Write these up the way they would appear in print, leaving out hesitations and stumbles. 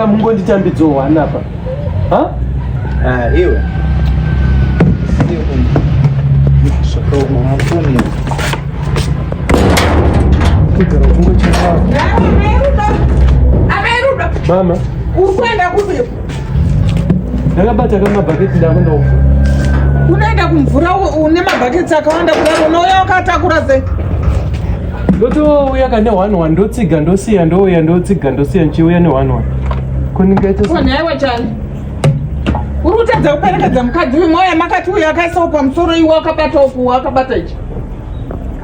Mungonditambidza wana apa. Ha? Iwe. Sio mafuni. Kigara chungu cha. Ameruda. Mama. Ukwenda kupi? Ndakabata kama bucket ndakwenda ufu. Unaenda kumvura une mabhaketi akawanda kudaro unouya wakatakura sei? Ndotouya kane 1 ndotsiga ndosiya ndouya ndotsiga ndosiya nchiuya ne 1 kuningaita sei? Nhaiwa chani. Uri kutadza kuperekedza mukadzi wemwoya makati uya akaisawo pamusoro iwe wakabata uku wakabata ichi.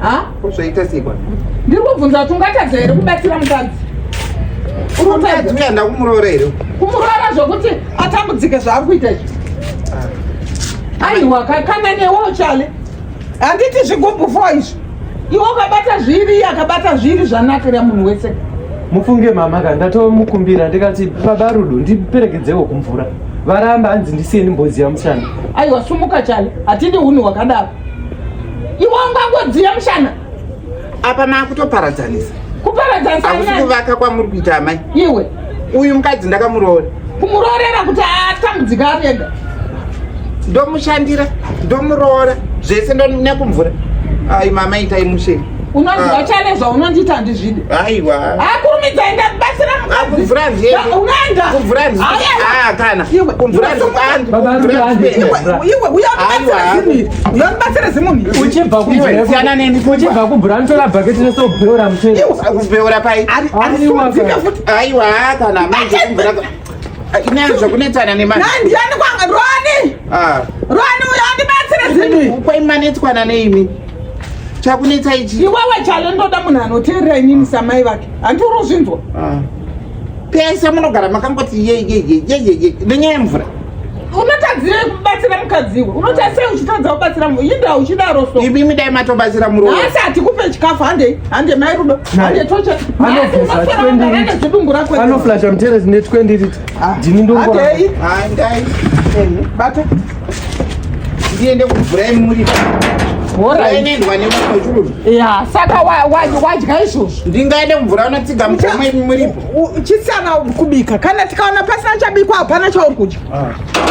Ha? Kuzvoita sei kwa? Ndiri kubvunza kuti ungatadza here kubatsira mukadzi. Uri kutadza kuenda kumuroora here? Kumuroora zvokuti atambudzike zvaari kuita izvi. Aiwa kana newo chale. Handiti zvigubhu 4 izvi. Iwe wakabata zviri akabata zviri zvanakira munhu wese. Mufunge mama kandatomukumbira ndikati baba rudo ndiperekedzewo kumvura. Varamba hanzi ndisiye nimbodziya mushana. Aiwa sumuka chale. Hatindi hunhu hwakadaro. Iwe ungangodziya mushana. Apa makutoparadzanisa. Kuparadzanisa hakusi kuvaka kwamuri kuita amai. Iwe uyu mukadzi ndakamuroora. Kumuroorera kuti atambudzika ari ega. Ndomushandira, ndomuroora, zvese nekumvura. Ai mama itai mushe. Unoziva chale zvaunondita handizvidi. Aiwa. Kurumidza enda kubatsira mukadzi. Kumvura ndiyeni. Unaenda. Kumvura ndiyeni. Kana. Kumvura ndiyeni. Baba rudo iwe uya kubatsira zimuni. Uya kubatsira zimuni. Uchibva kumvura. Siyana neni. Uchibva kumvura ndotora bucket nesobheura mucheni. Kubheura pai. Aiwa kana manje kumvura. Ina zvakunetsana nemani. Ndiani kwanga Roni? Roni uya ndibatsire zimuni. Kwaimanetswana neimi. Chakunetsa ichi. Iwewe chale ndoda munhu anoteerera inini samai vake. Handiri kuzvinzwa. Pesa munogara makangoti ye nenyaya yemvura. Unotadzire kubatsira mukadzi iwe. Unotasei uchitadza kubatsira munhu. Inda uchidaro so. Ibi midai matobatsira muroora. Asi hatikupe chikafu hande mai rudo. Hande tocha. Anoflasha muterezi ne 20 ndini ndongora. Handai. Bata. Ndiende kumvura muri. Ndainendwa nemukachuru. Ya, saka wadya izvozvo. Ndingaende kumvura unotsiga mutamwe muripo. Chisana kubika. Kana tikaona pasina chabikwa hapana chauri kudya.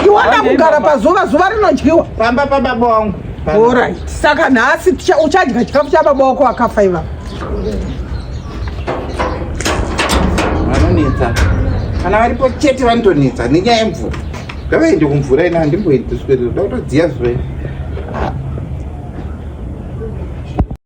Iwana kugara zuva rinodyiwa. Pamba pababa wangu. Alright. Saka nhasi uchadya chikafu chababa wako akafa iva. Vanonetsa. Kana varipo chete vanotonetsa nenyaya yemvura. Ngavaende kumvura ina handimboiti swere. Ndotodziya zvere.